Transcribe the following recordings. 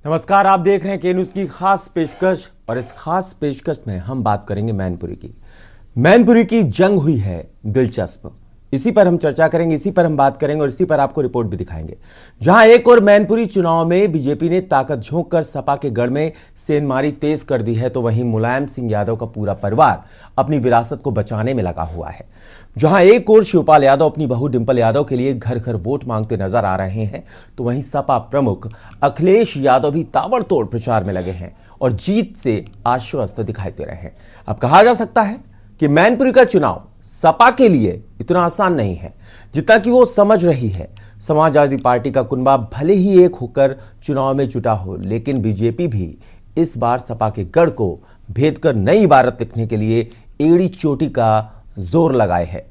नमस्कार, आप देख रहे हैं के न्यूज़ की खास पेशकश। और इस खास पेशकश में हम बात करेंगे मैनपुरी की। मैनपुरी की जंग हुई है दिलचस्प, इसी पर हम चर्चा करेंगे, इसी पर हम बात करेंगे और इसी पर आपको रिपोर्ट भी दिखाएंगे। जहां एक और मैनपुरी चुनाव में बीजेपी ने ताकत झोंक कर सपा के गढ़ में सेंधमारी तेज कर दी है, तो वहीं मुलायम सिंह यादव का पूरा परिवार अपनी विरासत को बचाने में लगा हुआ है। जहां एक और शिवपाल यादव अपनी बहू डिंपल यादव के लिए घर घर वोट मांगते नजर आ रहे हैं, तो वहीं सपा प्रमुख अखिलेश यादव भी ताबड़तोड़ प्रचार में लगे हैं और जीत से आश्वस्त दिखाई दे रहे हैं। अब कहा जा सकता है कि मैनपुरी का चुनाव सपा के लिए इतना आसान नहीं है जितना कि वो समझ रही है। समाजवादी पार्टी का कुनबा भले ही एक होकर चुनाव में जुटा हो, लेकिन बीजेपी भी इस बार सपा के गढ़ को भेद कर नई इबारत लिखने के लिए एड़ी चोटी का जोर लगाए है।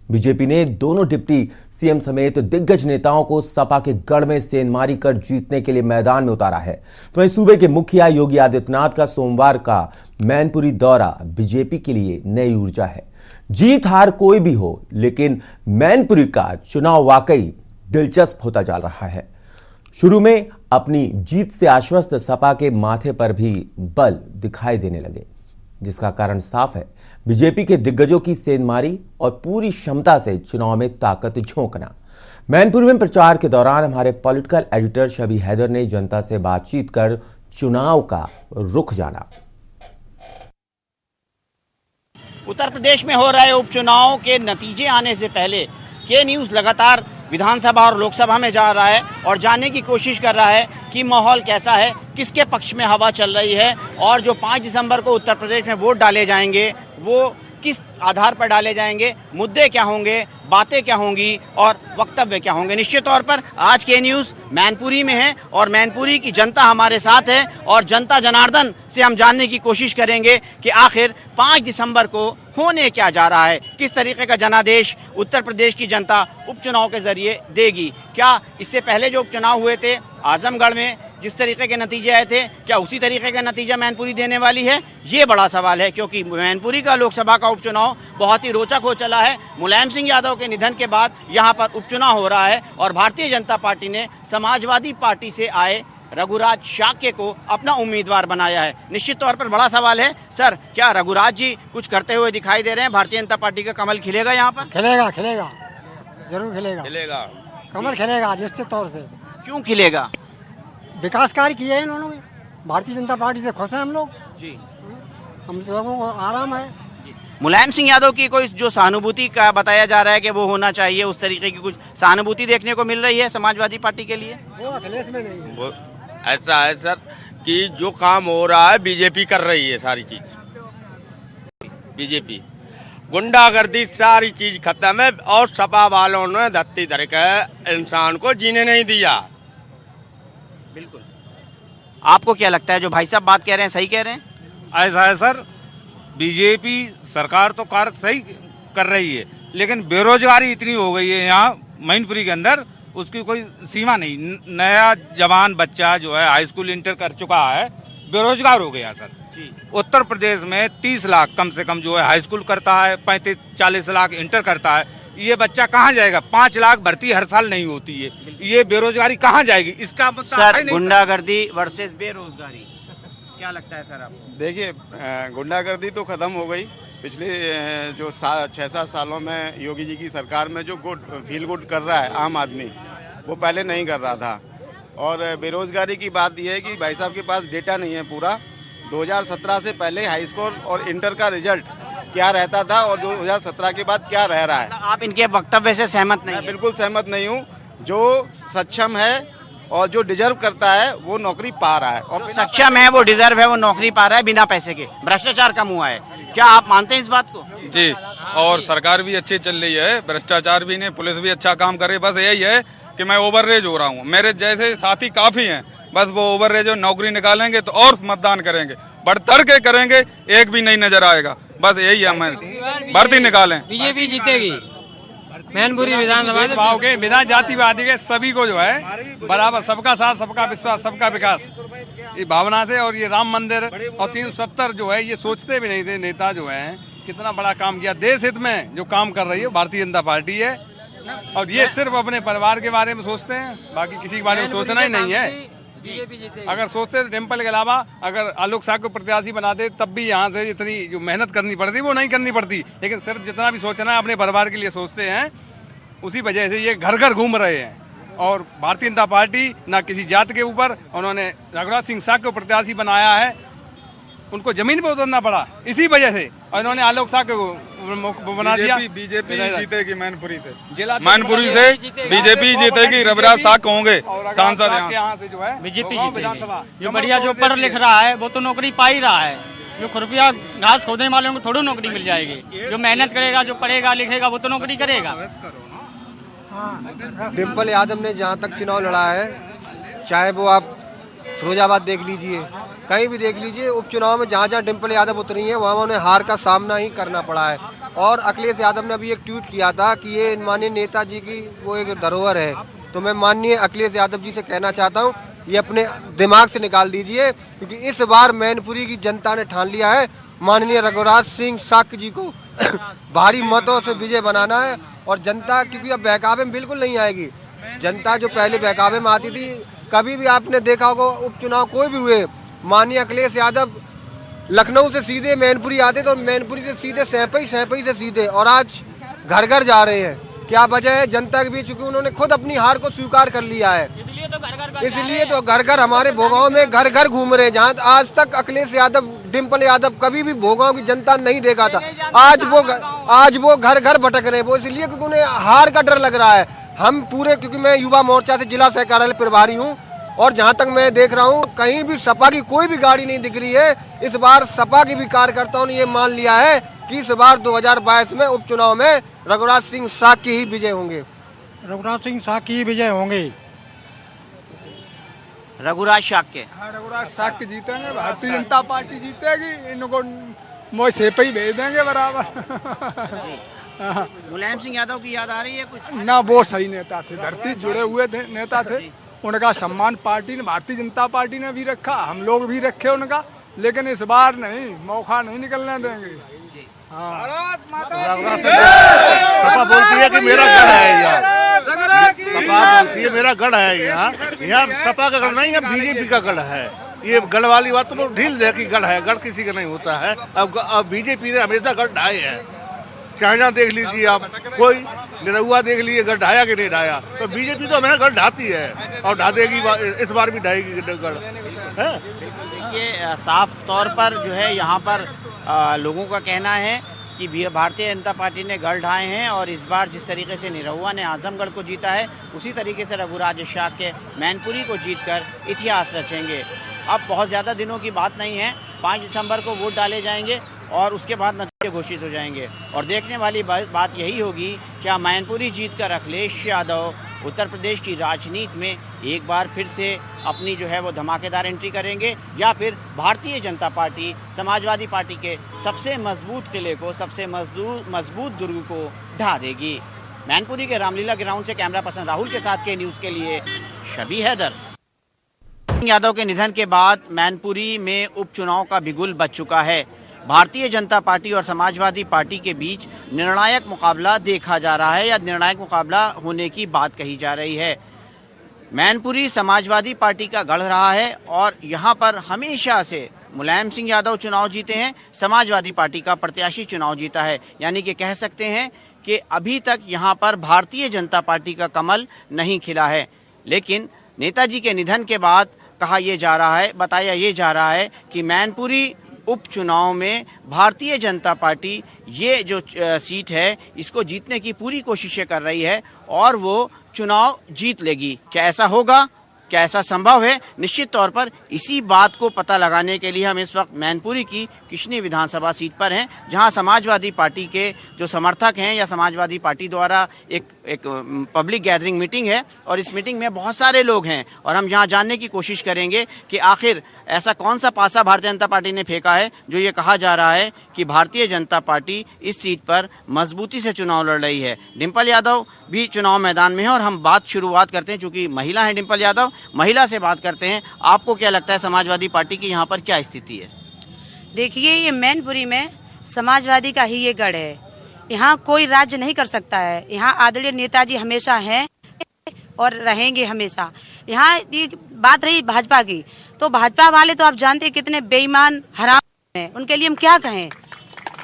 बीजेपी ने दोनों डिप्टी सीएम समेत दिग्गज नेताओं को सपा के गढ़ में सेंधमारी कर जीतने के लिए मैदान में उतारा है। तो वहीं सूबे के मुखिया योगी आदित्यनाथ का सोमवार का मैनपुरी दौरा बीजेपी के लिए नई ऊर्जा है। जीत हार कोई भी हो, लेकिन मैनपुरी का चुनाव वाकई दिलचस्प होता जा रहा है। शुरू में अपनी जीत से आश्वस्त सपा के माथे पर भी बल दिखाई देने लगे, जिसका कारण साफ है, बीजेपी के दिग्गजों की सेंधमारी और पूरी क्षमता से चुनाव में ताकत झोंकना। मैनपुरी में प्रचार के दौरान हमारे पॉलिटिकल एडिटर शबी हैदर ने जनता से बातचीत कर चुनाव का रुख जाना। उत्तर प्रदेश में हो रहे उपचुनाव के नतीजे आने से पहले के न्यूज़ लगातार विधानसभा और लोकसभा में जा रहा है और जानने की कोशिश कर रहा है कि माहौल कैसा है, किसके पक्ष में हवा चल रही है और जो 5 दिसंबर को उत्तर प्रदेश में वोट डाले जाएंगे वो किस आधार पर डाले जाएंगे, मुद्दे क्या होंगे, बातें क्या होंगी और वक्तव्य क्या होंगे। निश्चित तौर पर आज के न्यूज़ मैनपुरी में है और मैनपुरी की जनता हमारे साथ है और जनता जनार्दन से हम जानने की कोशिश करेंगे कि आखिर 5 दिसंबर को होने क्या जा रहा है, किस तरीके का जनादेश उत्तर प्रदेश की जनता उपचुनाव के जरिए देगी। क्या इससे पहले जो उपचुनाव हुए थे आजमगढ़ में जिस तरीके के नतीजे आए थे, क्या उसी तरीके का नतीजा मैनपुरी देने वाली है, ये बड़ा सवाल है। क्योंकि मैनपुरी का लोकसभा का उपचुनाव बहुत ही रोचक हो चला है। मुलायम सिंह यादव के निधन के बाद यहाँ पर उपचुनाव हो रहा है और भारतीय जनता पार्टी ने समाजवादी पार्टी से आए रघुराज शाक्य को अपना उम्मीदवार बनाया है। निश्चित तौर पर बड़ा सवाल है, सर क्या रघुराज जी कुछ करते हुए दिखाई दे रहे हैं? भारतीय जनता पार्टी का कमल खिलेगा यहाँ पर? खिलेगा, जरूर खिलेगा। कमल खिलेगा निश्चित तौर से। क्यों खिलेगा? विकास कार्य किए हैं इन्होंने। भारतीय जनता पार्टी से खुश हैं हम लोग जी, हम लोगों को आराम है। मुलायम सिंह यादव की कोई जो सहानुभूति का बताया जा रहा है कि वो होना चाहिए, उस तरीके की कुछ सहानुभूति देखने को मिल रही है समाजवादी पार्टी के लिए? वो अखिलेश में नहीं है। वो ऐसा है सर कि जो काम हो रहा है बीजेपी कर रही है, सारी चीज बीजेपी, गुंडागर्दी सारी चीज खत्म है और सपा वालों ने धरती धर के इंसान को जीने नहीं दिया। बिल्कुल। आपको क्या लगता है जो भाई साहब बात कह रहे हैं सही कह रहे हैं? ऐसा है सर, बीजेपी सरकार तो कार्य सही कर रही है, लेकिन बेरोजगारी इतनी हो गई है यहाँ मैनपुरी के अंदर, उसकी कोई सीमा नहीं। नया जवान बच्चा जो है हाई स्कूल इंटर कर चुका है, बेरोजगार हो गया सर। उत्तर प्रदेश में 30 लाख कम से कम जो है हाई स्कूल करता है, 35-40 लाख इंटर करता है। ये बच्चा कहाँ जाएगा? 5 लाख भर्ती हर साल नहीं होती है, ये बेरोजगारी कहाँ जाएगी? इसका सर गुंडागर्दी वर्सेस बेरोजगारी, क्या लगता है सर आपको? देखिए, गुंडागर्दी तो ख़त्म हो गई। पिछले जो 6-7 सालों में योगी जी की सरकार में जो फील गुड कर रहा है आम आदमी, वो पहले नहीं कर रहा था। और बेरोज़गारी की बात यह है कि भाई साहब के पास डेटा नहीं है पूरा। 2017 से पहले हाई स्कूल और इंटर का रिजल्ट क्या रहता था और 2017 के बाद क्या रह रहा है। आप इनके वक्तव्य से सहमत नहीं? मैं बिल्कुल सहमत नहीं हूँ। जो सक्षम है और जो डिजर्व करता है वो नौकरी पा रहा है, और सक्षम है वो डिजर्व है वो नौकरी पा रहा है बिना पैसे के। भ्रष्टाचार कम हुआ है, क्या आप मानते हैं इस बात को? जी, और सरकार भी अच्छी चल रही है, भ्रष्टाचार भी नहीं, पुलिस भी अच्छा काम कर रही है। बस यही है कि मैं ओवररेज हो रहा हूँ, मेरे जैसे साथी काफ़ी हैं, बस वो ओवररेज और नौकरी निकालेंगे तो और मतदान करेंगे, बढ़ के करेंगे, एक भी नहीं नजर आएगा। बस यही है, हमें भर्ती निकालें। बीजेपी जीतेगी मैनपुरी विधानसभा भाव के बिना जातिवादी के सभी को जो है बराबर, सबका साथ सबका विश्वास सबका विकास, ये भावना से। और ये राम मंदिर और 370 जो है ये सोचते भी नहीं थे नेता जो है, कितना बड़ा काम किया देश हित में। जो काम कर रही है भारतीय जनता पार्टी है और ये सिर्फ अपने परिवार के बारे में सोचते हैं, बाकी किसी के बारे में सोचना ही नहीं है। बीजेपी जीतेगी। अगर सोचते डिम्पल के अलावा अगर आलोक साहब को प्रत्याशी बना दे तब भी यहाँ से इतनी जो मेहनत करनी पड़ती वो नहीं करनी पड़ती, लेकिन सिर्फ जितना भी सोचना है अपने परिवार के लिए सोचते हैं, उसी वजह से ये घर घर घूम रहे हैं। और भारतीय जनता पार्टी ना किसी जात के ऊपर, उन्होंने रघुराज सिंह साहब को प्रत्याशी बनाया है, उनको जमीन पे उतरना पड़ा इसी वजह से, और इन्होंने आलोक साहब को बना दिया। बीजेपी जीतेगी मैनपुरी से, जिला मैनपुरी से बीजेपी जीतेगी। रविराज साहब होंगे सांसद यहाँ से जो है बीजेपी गाँव जीतेगी। विधानसभा जो बढ़िया जो पढ़ लिख रहा है वो तो नौकरी पा ही रहा है। जो खुरपिया घास खोदने वालों को थोड़ी नौकरी मिल जाएगी। जो मेहनत करेगा, जो पढ़ेगा लिखेगा वो तो नौकरी करेगा। डिम्पल यादव ने जहाँ तक चुनाव लड़ा है, चाहे वो आप फिरोजाबाद देख लीजिए, कहीं भी देख लीजिए, उपचुनाव में जहाँ जहाँ डिम्पल यादव उतरी हैं वहाँ उन्हें हार का सामना ही करना पड़ा है। और अखिलेश यादव ने अभी एक ट्वीट किया था कि ये माननीय नेताजी की वो एक धरोहर है, तो मैं माननीय अखिलेश यादव जी से कहना चाहता हूँ ये अपने दिमाग से निकाल दीजिए, क्योंकि इस बार मैनपुरी की जनता ने ठान लिया है माननीय रघुराज सिंह साक्य जी को भारी मतों से विजय बनाना है। और जनता क्योंकि अब बहकावे में बिल्कुल नहीं आएगी। जनता जो पहले बहकावे में आती थी, कभी भी आपने देखा होगा उपचुनाव कोई भी हुए, माननीय अखिलेश यादव लखनऊ से सीधे मैनपुरी आते तो मैनपुरी से सीधे सैंपई से सीधे, और आज घर घर जा रहे हैं। क्या वजह है? जनता के बीच, चूंकि उन्होंने खुद अपनी हार को स्वीकार कर लिया है, इसलिए तो घर घर हमारे भोगांव में घर घर घूम रहे हैं। जहाँ आज तक अखिलेश यादव, डिम्पल यादव कभी भी भोगांव की जनता नहीं देखा था, आज वो घर घर भटक रहे हैं। वो इसलिए क्योंकि उन्हें हार का डर लग रहा है। हम पूरे, क्योंकि मैं युवा मोर्चा से जिला सह कार्यालय प्रभारी हूँ, और जहाँ तक मैं देख रहा हूँ कहीं भी सपा की कोई भी गाड़ी नहीं दिख रही है। इस बार सपा की भी कार्यकर्ताओं ने ये मान लिया है कि इस बार 2022 में उपचुनाव में रघुराज सिंह साक्य ही विजय होंगे। रघुराज सिंह साक्य ही विजय होंगे। रघुराज शाक्य, रघुराज साक्य जीतेंगे, भारतीय जनता पार्टी जीतेगी, इनको मोह से पे ही भेज देंगे बराबर। मुलायम सिंह यादव की याद आ रही है कुछ? ना, वो सही नेता थे, धरती जुड़े हुए थे नेता थे, उनका सम्मान पार्टी ने, भारतीय जनता पार्टी ने भी रखा, हम लोग भी रखे उनका, लेकिन इस बार नहीं, मौका नहीं निकलने देंगे। सपा बोलती है कि मेरा गढ़ है यहाँ, सपा बोलती है मेरा गढ़ है यहाँ, यहाँ सपा का गढ़ नहीं है, बीजेपी का गढ़ है। ये गढ़ वाली बात तो ढील दे कि गढ़ है, गढ़ किसी का नहीं होता है। अब बीजेपी ने हमेशा गढ़ ढाए है, चाहे जहाँ देख लीजिए आप, कोई निरहुआ देख लीजिए गढ़ ढाया कि नहीं ढाया, तो बीजेपी तो हमेशा गढ़ ढाती है और ढा देगी, इस बार भी ढाएगी गढ़ है। ये साफ तौर पर जो है यहाँ पर लोगों का कहना है कि भारतीय जनता पार्टी ने गढ़ ढाए हैं, और इस बार जिस तरीके से निरहुआ ने आजमगढ़ को जीता है, उसी तरीके से रघुराज शाक्य मैनपुरी को जीतकर इतिहास रचेंगे। अब बहुत ज़्यादा दिनों की बात नहीं है, 5 दिसंबर को वोट डाले जाएंगे और उसके बाद नतीजे घोषित हो जाएंगे। और देखने वाली बात यही होगी, क्या मैनपुरी जीतकर अखिलेश यादव उत्तर प्रदेश की राजनीति में एक बार फिर से अपनी जो है वो धमाकेदार एंट्री करेंगे, या फिर भारतीय जनता पार्टी समाजवादी पार्टी के सबसे मजबूत किले को, सबसे मजबूत दुर्ग को ढा देगी। मैनपुरी के रामलीला ग्राउंड से कैमरा पर्सन राहुल के साथ के न्यूज़ के लिए शबी हैदर। यादव के निधन के बाद मैनपुरी में उपचुनाव का बिगुल बज चुका है। भारतीय जनता पार्टी और समाजवादी पार्टी के बीच निर्णायक मुकाबला देखा जा रहा है, या निर्णायक मुकाबला होने की बात कही जा रही है। मैनपुरी समाजवादी पार्टी का गढ़ रहा है, और यहाँ पर हमेशा से मुलायम सिंह यादव चुनाव जीते हैं, समाजवादी पार्टी का प्रत्याशी चुनाव जीता है। यानी कि कह सकते हैं कि अभी तक यहाँ पर भारतीय जनता पार्टी का कमल नहीं खिला है। लेकिन नेताजी के निधन के बाद कहा यह जा रहा है, बताया ये जा रहा है कि मैनपुरी उपचुनाव में भारतीय जनता पार्टी ये जो सीट है इसको जीतने की पूरी कोशिशें कर रही है, और वो चुनाव जीत लेगी। क्या ऐसा होगा? क्या ऐसा संभव है? निश्चित तौर पर इसी बात को पता लगाने के लिए हम इस वक्त मैनपुरी की किशनी विधानसभा सीट पर हैं, जहां समाजवादी पार्टी के जो समर्थक हैं, या समाजवादी पार्टी द्वारा एक पब्लिक गैदरिंग मीटिंग है, और इस मीटिंग में बहुत सारे लोग हैं, और हम जहां जानने की कोशिश करेंगे कि आखिर ऐसा कौन सा पासा भारतीय जनता पार्टी ने फेंका है जो ये कहा जा रहा है कि भारतीय जनता पार्टी इस सीट पर मजबूती से चुनाव लड़ रही है। डिम्पल यादव भी चुनाव मैदान में है, और हम शुरुआत करते हैं, चूँकि महिला है डिम्पल यादव, महिला से बात करते हैं। आपको क्या लगता है समाजवादी पार्टी की यहाँ पर क्या स्थिति है? देखिए, ये मैनपुरी में समाजवादी का ही ये गढ़ है, यहाँ कोई राज्य नहीं कर सकता है। यहाँ आदरणीय नेताजी हमेशा हैं और रहेंगे हमेशा। यहाँ बात रही भाजपा की, तो भाजपा वाले तो आप जानते हैं कितने बेईमान हराम हैं, उनके लिए हम क्या कहें।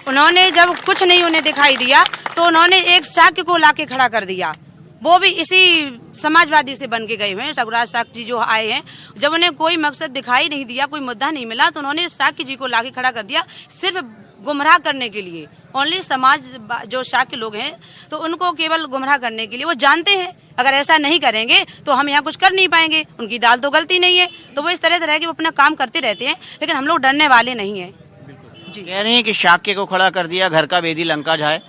उन्होंने जब कुछ नहीं उन्हें दिखाई दिया तो उन्होंने एक शाक्य को लाके खड़ा कर दिया, वो भी इसी समाजवादी से बन के गए हुए हैं। रघुराज साक्य जी जो आए हैं, जब उन्हें कोई मकसद दिखाई नहीं दिया, कोई मुद्दा नहीं मिला, तो उन्होंने साक्य जी को लाके खड़ा कर दिया सिर्फ गुमराह करने के लिए। ओनली समाज जो शाक्य लोग हैं तो उनको केवल गुमराह करने के लिए, वो जानते हैं अगर ऐसा नहीं करेंगे तो हम यहाँ कुछ कर नहीं पाएंगे, उनकी दाल तो गलती नहीं है, तो वो इस तरह के वो अपना काम करते रहते हैं, लेकिन हम लोग डरने वाले नहीं हैं। जी कह रहे हैं कि शाक्य को खड़ा कर दिया, घर का बेदी लंका जाए।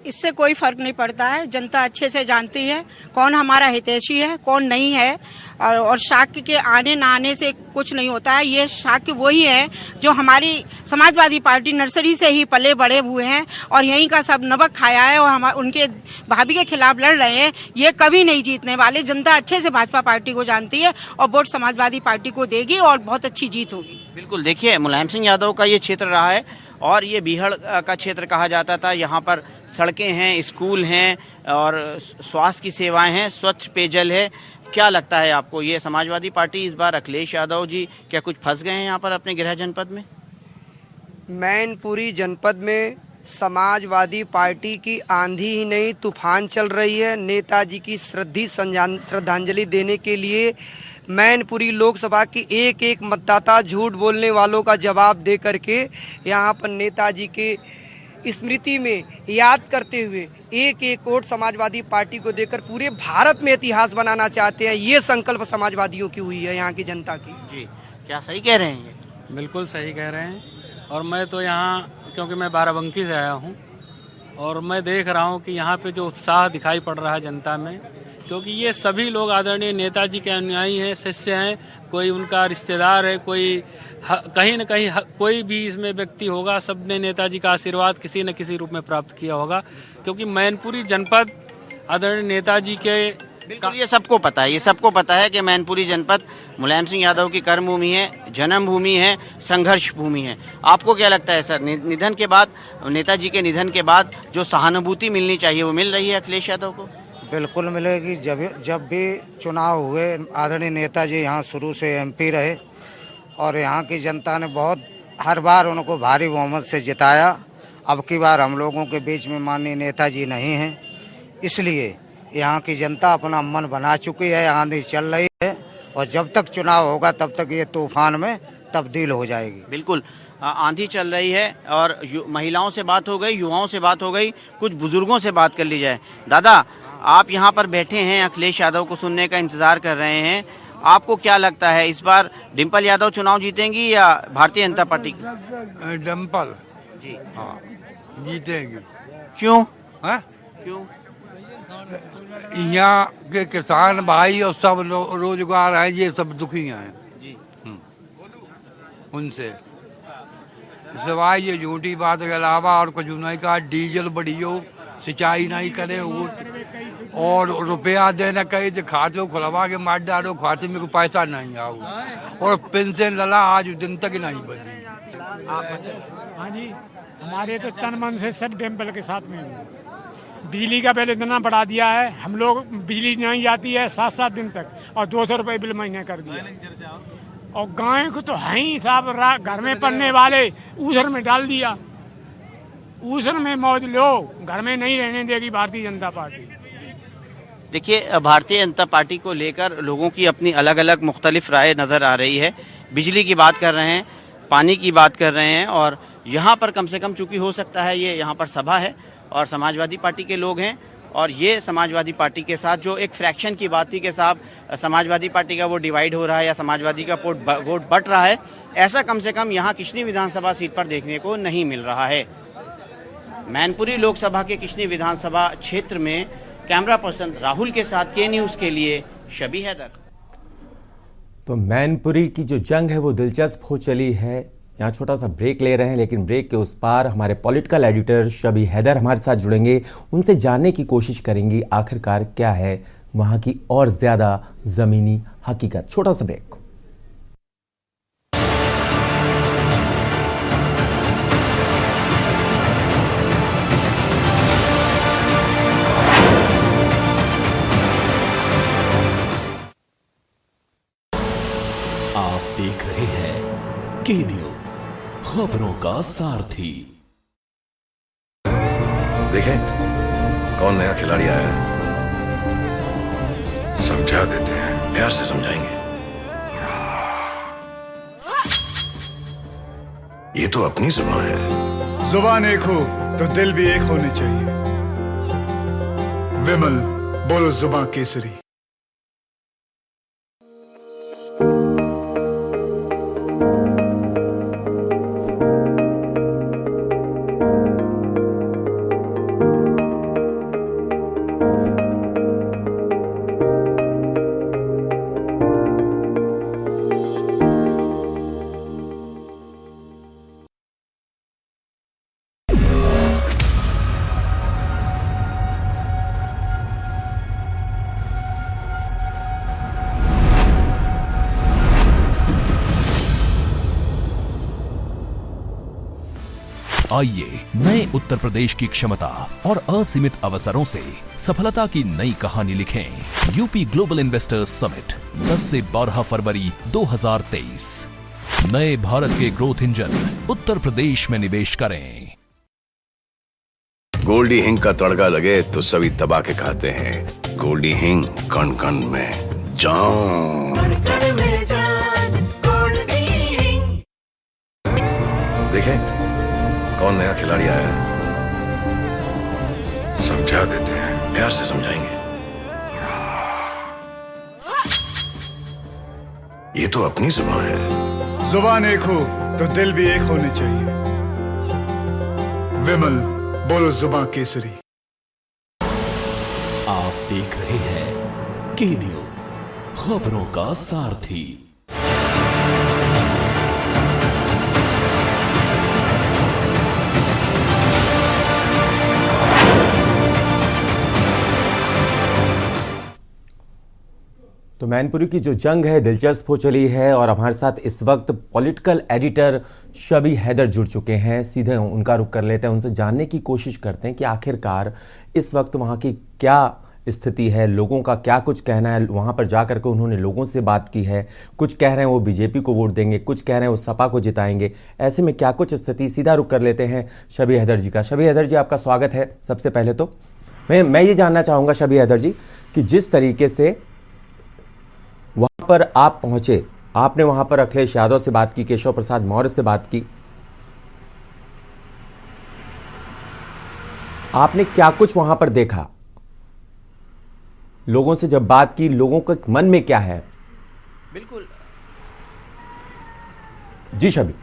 इससे कोई फर्क नहीं पड़ता है, जनता अच्छे से जानती है कौन हमारा हितैषी है कौन नहीं है, और शाक्य के आने ना आने से कुछ नहीं होता है। ये शाक्य वही है जो हमारी समाजवादी पार्टी नर्सरी से ही पले बड़े हुए हैं और यहीं का सब नमक खाया है और हम उनके भाभी के खिलाफ लड़ रहे हैं। ये कभी नहीं जीतने वाले, जनता अच्छे से भाजपा पार्टी को जानती है और वोट समाजवादी पार्टी को देगी और बहुत अच्छी जीत होगी। बिल्कुल, देखिए मुलायम सिंह यादव का ये क्षेत्र रहा है और ये बीहड़ का क्षेत्र कहा जाता था। यहाँ पर सड़कें हैं, स्कूल हैं और स्वास्थ्य की सेवाएं हैं, स्वच्छ पेयजल है। क्या लगता है आपको, ये समाजवादी पार्टी इस बार अखिलेश यादव जी क्या कुछ फंस गए हैं यहाँ पर अपने गृह जनपद में? मैनपुरी जनपद में समाजवादी पार्टी की आंधी ही नहीं तूफान चल रही है। नेताजी की श्रद्धांजलि देने के लिए मैनपुरी लोकसभा की एक एक मतदाता झूठ बोलने वालों का जवाब दे करके यहाँ पर नेताजी के स्मृति में याद करते हुए एक एक वोट समाजवादी पार्टी को देकर पूरे भारत में इतिहास बनाना चाहते हैं। ये संकल्प समाजवादियों की हुई है, यहाँ की जनता की। जी क्या सही कह रहे हैं ये? बिल्कुल सही कह रहे हैं। और मैं तो यहाँ, क्योंकि मैं बाराबंकी से आया हूँ और मैं देख रहा हूँ कि यहाँ पे जो उत्साह दिखाई पड़ रहा है जनता में, क्योंकि ये सभी लोग आदरणीय नेताजी के अनुयायी हैं, शिष्य हैं, कोई उनका रिश्तेदार है, कोई कहीं न कहीं कोई भी इसमें व्यक्ति होगा, सबने नेताजी का आशीर्वाद किसी न किसी रूप में प्राप्त किया होगा। क्योंकि मैनपुरी जनपद आदरणीय नेताजी के बिल्कुल ये सबको पता है, ये सबको पता है कि मैनपुरी जनपद मुलायम सिंह यादव की कर्म भूमि है, जन्म भूमि है, संघर्ष भूमि है। आपको क्या लगता है सर, निधन के बाद, नेताजी के निधन के बाद जो सहानुभूति मिलनी चाहिए वो मिल रही है अखिलेश यादव को? बिल्कुल मिलेगी। जब भी चुनाव हुए आदरणीय नेताजी यहाँ शुरू से एमपी रहे और यहाँ की जनता ने बहुत हर बार उनको भारी बहुमत से जिताया। अब की बार हम लोगों के बीच में माननीय नेताजी नहीं हैं, इसलिए यहाँ की जनता अपना मन बना चुकी है, आंधी चल रही है और जब तक चुनाव होगा तब तक ये तूफान में तब्दील हो जाएगी। बिल्कुल आंधी चल रही है और महिलाओं से बात हो गई, युवाओं से बात हो गई, कुछ बुजुर्गों से बात कर ली जाए। दादा, आप यहाँ पर बैठे हैं, अखिलेश यादव को सुनने का इंतजार कर रहे हैं, आपको क्या लगता है इस बार डिम्पल यादव चुनाव जीतेंगी या भारतीय जनता पार्टी की? डिम्पल जी हाँ जीतेंगी। क्यों? है क्यों? यहाँ के किसान भाई और सब रोजगार हैं, ये सब दुखी हैं जी उनसे, सिवाय ये झूठी बात के अलावा और कुछ नहीं कहा। डीजल बढ़ी हो, सिंचाई नहीं करे वो, और रुपया देना कहीं तो खाते खुलवा के मार डालो, खाते में कोई पैसा नहीं आओ, और पेंशन लला आज दिन तक नहीं बनी। हाँ जी, हमारे तो तन मन से सब डिम्पल के साथ में। बिजली का बिल इतना बढ़ा दिया है, हम लोग बिजली नहीं आती है 7-7 दिन तक और 200 रुपये बिल महीने कर दिया। और गाय को तो है ही साहब, घर में पड़ने वाले ऊसर में डाल दिया, ऊसर में मौज लो, घर में नहीं रहने देगी भारतीय जनता पार्टी। देखिए, भारतीय जनता पार्टी को लेकर लोगों की अपनी अलग अलग मुख्तलिफ राय नज़र आ रही है। बिजली की बात कर रहे हैं, पानी की बात कर रहे हैं, और यहाँ पर कम से कम चूँकि हो सकता है ये यहाँ पर सभा है और समाजवादी पार्टी के लोग हैं, और ये समाजवादी पार्टी के साथ जो एक फ्रैक्शन की बात थी कि साहब समाजवादी पार्टी का वोट डिवाइड हो रहा है या समाजवादी का वोट बट रहा है, ऐसा कम से कम यहाँ किशनी विधानसभा सीट पर देखने को नहीं मिल रहा है। मैनपुरी लोकसभा के किशनी विधानसभा क्षेत्र में कैमरा पर्सन राहुल के साथ के न्यूज़ के लिए शबी हैदर। तो मैनपुरी की जो जंग है वो दिलचस्प हो चली है। यहाँ छोटा सा ब्रेक ले रहे हैं, लेकिन ब्रेक के उस पार हमारे पॉलिटिकल एडिटर शबी हैदर हमारे साथ जुड़ेंगे, उनसे जानने की कोशिश करेंगी आखिरकार क्या है वहाँ की और ज़्यादा ज़मीनी हकीकत। छोटा सा ब्रेक। आप देख रहे हैं के न्यूज, खबरों का सारथी। देखें कौन नया खिलाड़ी आया है, समझा देते हैं, प्यार से समझाएंगे। ये तो अपनी जुबान है। जुबान एक हो तो दिल भी एक होने चाहिए। विमल, बोलो जुबान केसरी। आइए नए उत्तर प्रदेश की क्षमता और असीमित अवसरों से सफलता की नई कहानी लिखें। यूपी ग्लोबल इन्वेस्टर्स समिट 10 से 12 फरवरी 2023। नए भारत के ग्रोथ इंजन उत्तर प्रदेश में निवेश करें। गोल्डी हिंग का तड़का लगे तो सभी दबा के खाते हैं। गोल्डी हिंग कण कण में जान। देखें कौन नया खिलाड़ी आया है, समझा देते हैं, प्यार से समझाएंगे। ये तो अपनी जुबान है। जुबान एक हो तो दिल भी एक होने चाहिए। विमल, बोलो जुबान केसरी। आप देख रहे हैं के न्यूज, खबरों का सारथी। तो मैनपुरी की जो जंग है दिलचस्प हो चली है और हमारे साथ इस वक्त पॉलिटिकल एडिटर शबी हैदर जुड़ चुके हैं। सीधे उनका रुख कर लेते हैं, उनसे जानने की कोशिश करते हैं कि आखिरकार इस वक्त वहाँ की क्या स्थिति है, लोगों का क्या कुछ कहना है। वहाँ पर जा कर के उन्होंने लोगों से बात की है, कुछ कह रहे हैं वो बीजेपी को वोट देंगे, कुछ कह रहे हैं वो सपा को जिताएंगे। ऐसे में क्या कुछ स्थिति, सीधा रुख कर लेते हैं शबी हैदर जी का। शबी हैदर जी, आपका स्वागत है। सबसे पहले तो मैं ये जानना चाहूँगा शबी हैदर जी कि जिस तरीके से वहां पर आप पहुंचे, आपने वहां पर अखिलेश यादव से बात की, केशव प्रसाद मौर्य से बात की, आपने क्या कुछ वहां पर देखा? लोगों से जब बात की, लोगों के मन में क्या है? बिल्कुल जी शबी,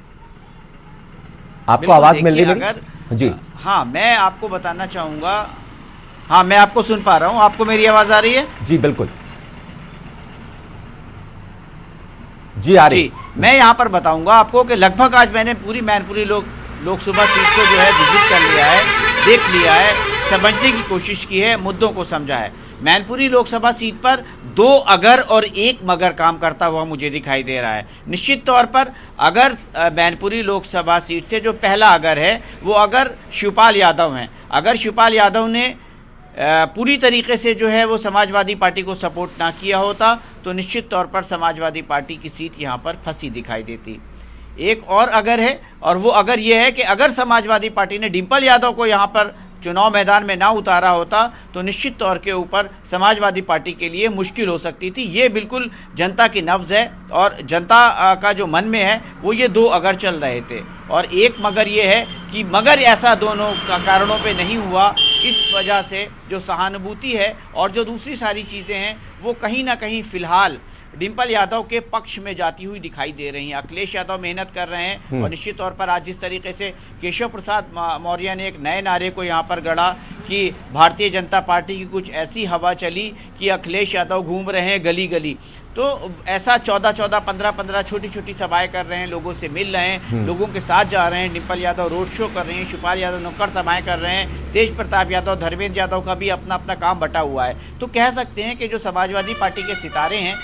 आपको आवाज मिल रही है? जी हाँ, मैं आपको बताना चाहूंगा। हाँ, मैं आपको सुन पा रहा हूं। आपको मेरी आवाज आ रही है? जी बिल्कुल जी आ रही। मैं यहाँ पर बताऊंगा आपको कि लगभग आज मैंने पूरी मैनपुरी लोकसभा सीट को जो है विजिट कर लिया है, देख लिया है, समझने की कोशिश की है, मुद्दों को समझा है। मैनपुरी लोकसभा सीट पर 2 अगर और 1 मगर काम करता हुआ मुझे दिखाई दे रहा है। निश्चित तौर पर अगर मैनपुरी लोकसभा सीट से जो पहला अगर है वो अगर शिवपाल यादव हैं। अगर शिवपाल यादव ने पूरी तरीके से जो है वो समाजवादी पार्टी को सपोर्ट ना किया होता तो निश्चित तौर पर समाजवादी पार्टी की सीट यहाँ पर फंसी दिखाई देती। एक और अगर है, और वो अगर ये है कि अगर समाजवादी पार्टी ने डिम्पल यादव को यहाँ पर चुनाव मैदान में ना उतारा होता तो निश्चित तौर के ऊपर समाजवादी पार्टी के लिए मुश्किल हो सकती थी। ये बिल्कुल जनता की नब्ज़ है और जनता का जो मन में है वो ये 2 अगर चल रहे थे। और एक मगर ये है कि मगर ऐसा दोनों का कारणों पे नहीं हुआ, इस वजह से जो सहानुभूति है और जो दूसरी सारी चीज़ें हैं वो कहीं ना कहीं फ़िलहाल डिम्पल यादव के पक्ष में जाती हुई दिखाई दे रही हैं। अखिलेश यादव मेहनत कर रहे हैं और निश्चित तौर पर आज जिस तरीके से केशव प्रसाद मौर्य ने एक नए नारे को यहाँ पर गढ़ा कि भारतीय जनता पार्टी की कुछ ऐसी हवा चली कि अखिलेश यादव घूम रहे हैं गली गली, तो ऐसा 14-14, 15-15 छोटी छोटी सभाएं कर रहे हैं, लोगों से मिल रहे हैं, लोगों के साथ जा रहे हैं। डिम्पल यादव रोड शो कर रहे हैं, शिवपाल यादव नुक्कड़ सभाएं कर रहे हैं, तेज प्रताप यादव, धर्मेंद्र यादव का भी अपना अपना काम बटा हुआ है। तो कह सकते हैं कि जो समाजवादी पार्टी के सितारे हैं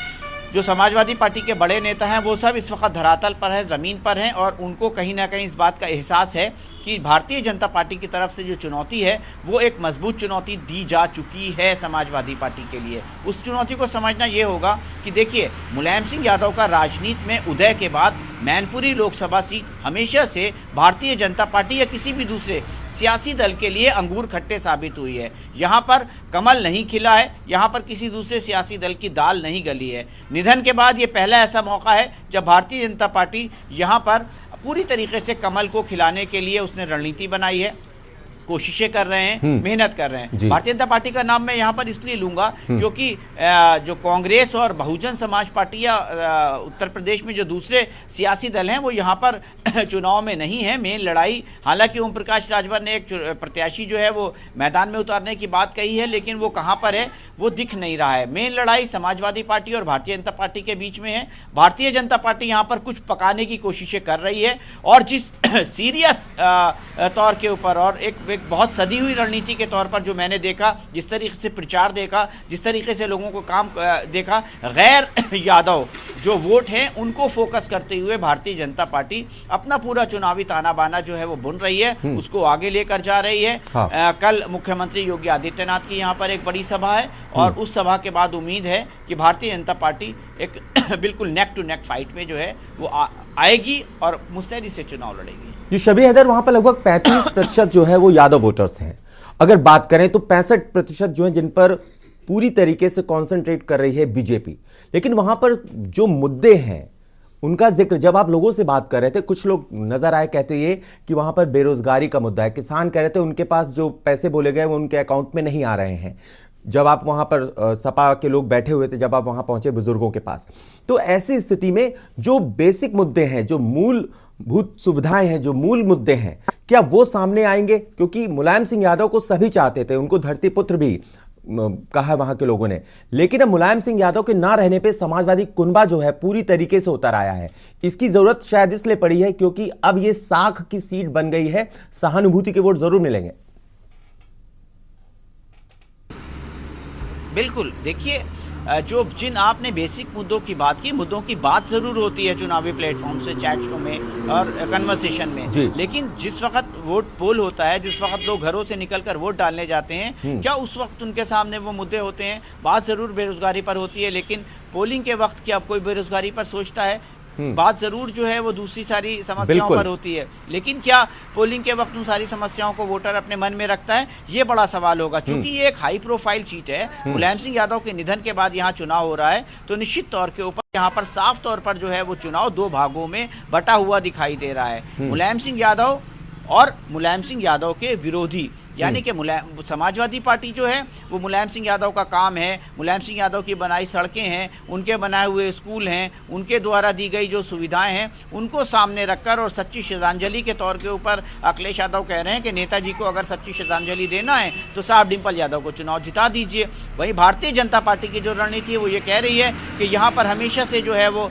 जो समाजवादी पार्टी के बड़े नेता हैं वो सब इस वक्त धरातल पर हैं, ज़मीन पर हैं, और उनको कहीं ना कहीं इस बात का एहसास है कि भारतीय जनता पार्टी की तरफ से जो चुनौती है वो एक मजबूत चुनौती दी जा चुकी है समाजवादी पार्टी के लिए। उस चुनौती को समझना ये होगा कि देखिए, मुलायम सिंह यादव का राजनीति में उदय के बाद मैनपुरी लोकसभा सीट हमेशा से भारतीय जनता पार्टी या किसी भी दूसरे सियासी दल के लिए अंगूर खट्टे साबित हुई है। यहाँ पर कमल नहीं खिला है, यहाँ पर किसी दूसरे सियासी दल की दाल नहीं गली है। निधन के बाद ये पहला ऐसा मौका है जब भारतीय जनता पार्टी यहाँ पर पूरी तरीके से कमल को खिलाने के लिए उसने रणनीति बनाई है, कोशिशें कर रहे हैं, मेहनत कर रहे हैं। भारतीय जनता पार्टी का नाम मैं यहाँ पर इसलिए लूंगा क्योंकि जो कांग्रेस और बहुजन समाज पार्टी या उत्तर प्रदेश में जो दूसरे सियासी दल हैं वो यहाँ पर चुनाव में नहीं है। मेन लड़ाई, हालांकि ओम प्रकाश राजभर ने एक प्रत्याशी जो है वो मैदान में उतारने की बात कही है, लेकिन वो कहाँ पर है वो दिख नहीं रहा है। मेन लड़ाई समाजवादी पार्टी और भारतीय जनता पार्टी के बीच में है। भारतीय जनता पार्टी यहाँ पर कुछ पकाने की कोशिशें कर रही है, और जिस सीरियस तौर के ऊपर और एक बहुत सदी हुई रणनीति के तौर पर जो मैंने देखा, जिस तरीके से प्रचार देखा, जिस तरीके से लोगों को काम देखा, गैर यादव जो वोट हैं उनको फोकस करते हुए भारतीय जनता पार्टी अपना पूरा चुनावी ताना बाना जो है वो बुन रही है, उसको आगे लेकर जा रही है। कल मुख्यमंत्री योगी आदित्यनाथ की यहाँ पर एक बड़ी सभा है, और उस सभा के बाद उम्मीद है कि भारतीय जनता पार्टी एक बिल्कुल नेक टू नेक फाइट में जो है वो आएगी और मुस्तैदी से चुनाव लड़ेगी। जो शबी हैदर, वहां पर लगभग 35% जो है वो यादव वोटर्स हैं। अगर बात करें तो 65% जो है जिन पर पूरी तरीके से कॉन्सेंट्रेट कर रही है बीजेपी। लेकिन वहां पर जो मुद्दे हैं उनका जिक्र जब आप लोगों से बात कर रहे थे, कुछ लोग नजर आए कहते ये कि वहां पर बेरोजगारी का मुद्दा है। किसान कह रहे थे उनके पास जो पैसे बोले गए वो उनके अकाउंट में नहीं आ रहे हैं। जब आप वहां पर सपा के लोग बैठे हुए थे, जब आप वहां पहुंचे बुजुर्गों के पास, तो ऐसी स्थिति में जो बेसिक मुद्दे हैं, जो मूलभूत सुविधाएं हैं, जो मूल मुद्दे हैं, क्या वो सामने आएंगे? क्योंकि मुलायम सिंह यादव को सभी चाहते थे, उनको धरती पुत्र भी कहा वहां के लोगों ने, लेकिन अब मुलायम सिंह यादव के ना रहने पे समाजवादी कुनबा जो है पूरी तरीके से उतर आया है। इसकी जरूरत शायद इसलिए पड़ी है क्योंकि अब ये साख की सीट बन गई है, सहानुभूति के वोट जरूर मिलेंगे। बिल्कुल, देखिए, जो जिन आपने बेसिक मुद्दों की बात की, मुद्दों की बात ज़रूर होती है चुनावी प्लेटफॉर्म से, चैट शो में और कन्वर्सेशन में, लेकिन जिस वक्त वोट पोल होता है, जिस वक्त लोग घरों से निकलकर वोट डालने जाते हैं, क्या उस वक्त उनके सामने वो मुद्दे होते हैं? बात ज़रूर बेरोज़गारी पर होती है, लेकिन पोलिंग के वक्त क्या कोई बेरोज़गारी पर सोचता है? बात जरूर जो है वो दूसरी सारी समस्याओं पर होती है, लेकिन क्या पोलिंग के वक्त उन सारी समस्याओं को वोटर अपने मन में रखता है? ये बड़ा सवाल होगा। चूंकि ये एक हाई प्रोफाइल सीट है, मुलायम सिंह यादव के निधन के बाद यहाँ चुनाव हो रहा है, तो निश्चित तौर के ऊपर यहाँ पर साफ तौर पर जो है वो चुनाव दो भागों में बटा हुआ दिखाई दे रहा है। मुलायम सिंह यादव और मुलायम सिंह यादव के विरोधी, यानी कि समाजवादी पार्टी जो है वो मुलायम सिंह यादव का काम है, मुलायम सिंह यादव की बनाई सड़कें हैं, उनके बनाए हुए स्कूल हैं, उनके द्वारा दी गई जो सुविधाएं हैं, उनको सामने रखकर और सच्ची श्रद्धांजलि के तौर के ऊपर अखिलेश यादव कह रहे हैं कि नेताजी को अगर सच्ची श्रद्धांजलि देना है तो साहब डिम्पल यादव को चुनाव जिता दीजिए। वहीं भारतीय जनता पार्टी की जो रणनीति है वो ये कह रही है कि यहाँ पर हमेशा से जो है वो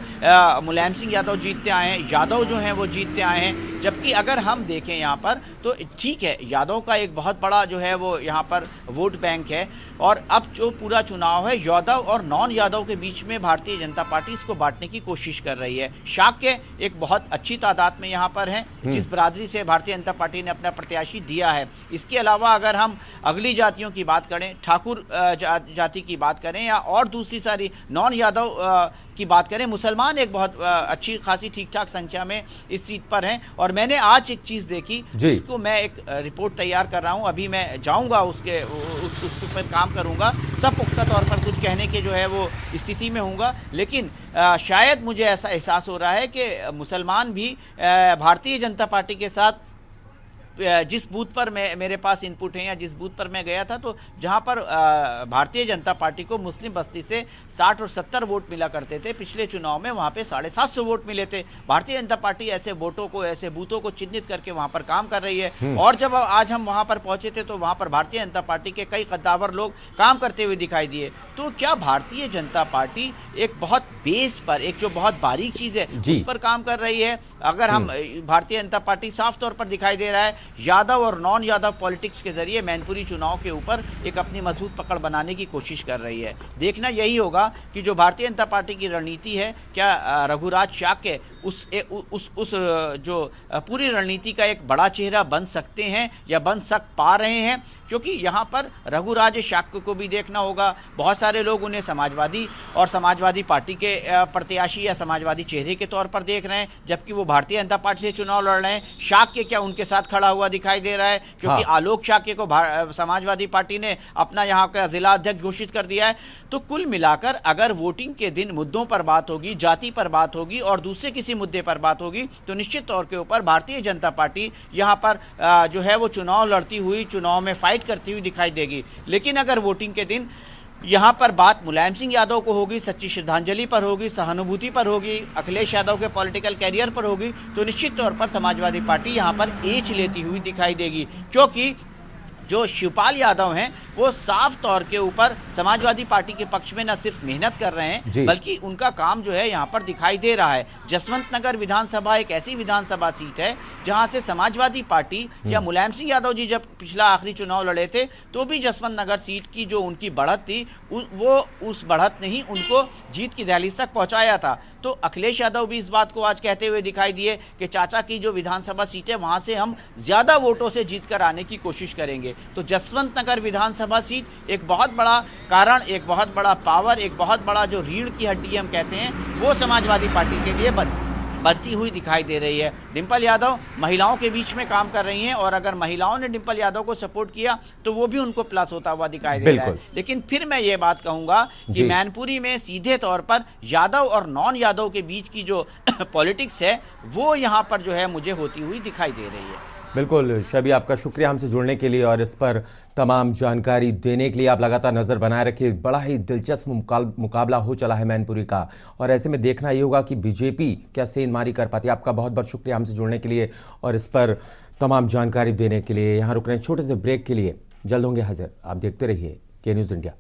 मुलायम सिंह यादव जीतते आए हैं, यादव जो हैं वो जीतते आए हैं। जबकि अगर हम देखें यहाँ पर तो ठीक है, यादव का एक बहुत बड़ा जो है वो यहाँ पर वोट बैंक है, और अब जो पूरा चुनाव है यादव और नॉन यादव के बीच में भारतीय जनता पार्टी इसको बांटने की कोशिश कर रही है। शाक्य एक बहुत अच्छी तादाद में यहाँ पर हैं, जिस बरादरी से भारतीय जनता पार्टी ने अपना प्रत्याशी दिया है। इसके अलावा अगर हम अगली जातियों की बात करें, ठाकुर जाति की बात करें या और दूसरी सारी नॉन यादव की बात करें, मुसलमान एक बहुत अच्छी खासी ठीक ठाक संख्या में इस सीट पर हैं। और मैंने आज एक चीज़ देखी जिसको मैं एक रिपोर्ट तैयार कर रहा हूं, अभी मैं जाऊंगा उसके पर काम करूंगा, तब पुख्ता तौर पर कुछ कहने के जो है वो स्थिति में होऊंगा। लेकिन शायद मुझे ऐसा एहसास हो रहा है कि मुसलमान भी भारतीय जनता पार्टी के साथ, जिस बूथ पर मेरे पास इनपुट है या जिस बूथ पर मैं गया था, तो जहां पर भारतीय जनता पार्टी को मुस्लिम बस्ती से 60 और 70 वोट मिला करते थे, पिछले चुनाव में वहां पे 750 वोट मिले थे। भारतीय जनता पार्टी ऐसे वोटों को, ऐसे बूथों को चिन्हित करके वहां पर काम कर रही है। और जब आज हम वहां पर पहुंचे थे तो वहां पर भारतीय जनता पार्टी के कई कद्दावर लोग काम करते हुए दिखाई दिए। तो क्या भारतीय जनता पार्टी एक बहुत बेस पर, एक जो बहुत बारीक चीज़ है उस पर काम कर रही है? अगर हम भारतीय जनता पार्टी साफ तौर पर दिखाई दे रहा है यादव और नॉन यादव पॉलिटिक्स के जरिए मैनपुरी चुनाव के ऊपर एक अपनी मजबूत पकड़ बनाने की कोशिश कर रही है। देखना यही होगा कि जो भारतीय जनता पार्टी की रणनीति है, क्या रघुराज शाक्य उस जो पूरी रणनीति का एक बड़ा चेहरा बन सकते हैं या बन पा रहे हैं, क्योंकि यहाँ पर रघुराज शाक्य को भी देखना होगा। बहुत सारे लोग उन्हें समाजवादी और समाजवादी पार्टी के प्रत्याशी या समाजवादी चेहरे के तौर पर देख रहे हैं, जबकि वो भारतीय जनता पार्टी से चुनाव लड़ रहे हैं। शाक्य क्या उनके साथ खड़ा हुआ दिखाई दे रहा है, क्योंकि आलोक शाक्य को समाजवादी पार्टी ने अपना यहाँ का जिला अध्यक्ष घोषित कर दिया है। तो कुल मिलाकर अगर वोटिंग के दिन मुद्दों पर बात होगी, जाति पर बात होगी और दूसरे किसी मुद्दे पर बात होगी, तो निश्चित तौर के ऊपर भारतीय जनता पार्टी यहाँ पर जो है वो चुनाव लड़ती हुई, चुनाव में फाइट करती हुई दिखाई देगी। लेकिन अगर वोटिंग के दिन यहाँ पर बात मुलायम सिंह यादव को होगी, सच्ची श्रद्धांजलि पर होगी, सहानुभूति पर होगी, अखिलेश यादव के पॉलिटिकल कैरियर पर होगी, तो निश्चित तौर पर समाजवादी पार्टी यहाँ पर एज लेती हुई दिखाई देगी। क्योंकि जो शिवपाल यादव हैं वो साफ तौर के ऊपर समाजवादी पार्टी के पक्ष में न सिर्फ मेहनत कर रहे हैं, बल्कि उनका काम जो है यहाँ पर दिखाई दे रहा है। जसवंत नगर विधानसभा एक ऐसी विधानसभा सीट है जहाँ से समाजवादी पार्टी या मुलायम सिंह यादव जी जब पिछला आखिरी चुनाव लड़े थे तो भी जसवंत नगर सीट की जो उनकी बढ़त थी वो उस बढ़त ने ही उनको जीत की दहलीज तक पहुँचाया था। तो अखिलेश यादव भी इस बात को आज कहते हुए दिखाई दिए कि चाचा की जो विधानसभा सीट है वहाँ से हम ज़्यादा वोटों से जीत कर आने की कोशिश करेंगे। तो जसवंत नगर विधानसभा सीट एक बहुत बड़ा कारण, एक बहुत बड़ा पावर, एक बहुत बड़ा जो रीढ़ की हड्डी हम कहते हैं, वो समाजवादी पार्टी के लिए बनती हुई दिखाई दे रही है। डिंपल यादव महिलाओं के बीच में काम कर रही हैं और अगर महिलाओं ने डिंपल यादव को सपोर्ट किया तो वो भी उनको प्लस होता हुआ दिखाई दे रहा है। लेकिन फिर मैं ये बात कहूंगा कि मैनपुरी में सीधे तौर पर यादव और नॉन यादव के बीच की जो पॉलिटिक्स है वो यहाँ पर जो है मुझे होती हुई दिखाई दे रही है। बिल्कुल शबी, आपका शुक्रिया हमसे जुड़ने के लिए और इस पर तमाम जानकारी देने के लिए। आप लगातार नज़र बनाए रखिए। बड़ा ही दिलचस्प मुकाबला हो चला है मैनपुरी का और ऐसे में देखना ये होगा कि बीजेपी क्या सेंधमारी कर पाती है। आपका बहुत बहुत शुक्रिया हमसे जुड़ने के लिए और इस पर तमाम जानकारी देने के लिए। यहाँ रुक रहे हैं छोटे से ब्रेक के लिए, जल्द होंगे हाजिर। आप देखते रहिए के न्यूज़ इंडिया।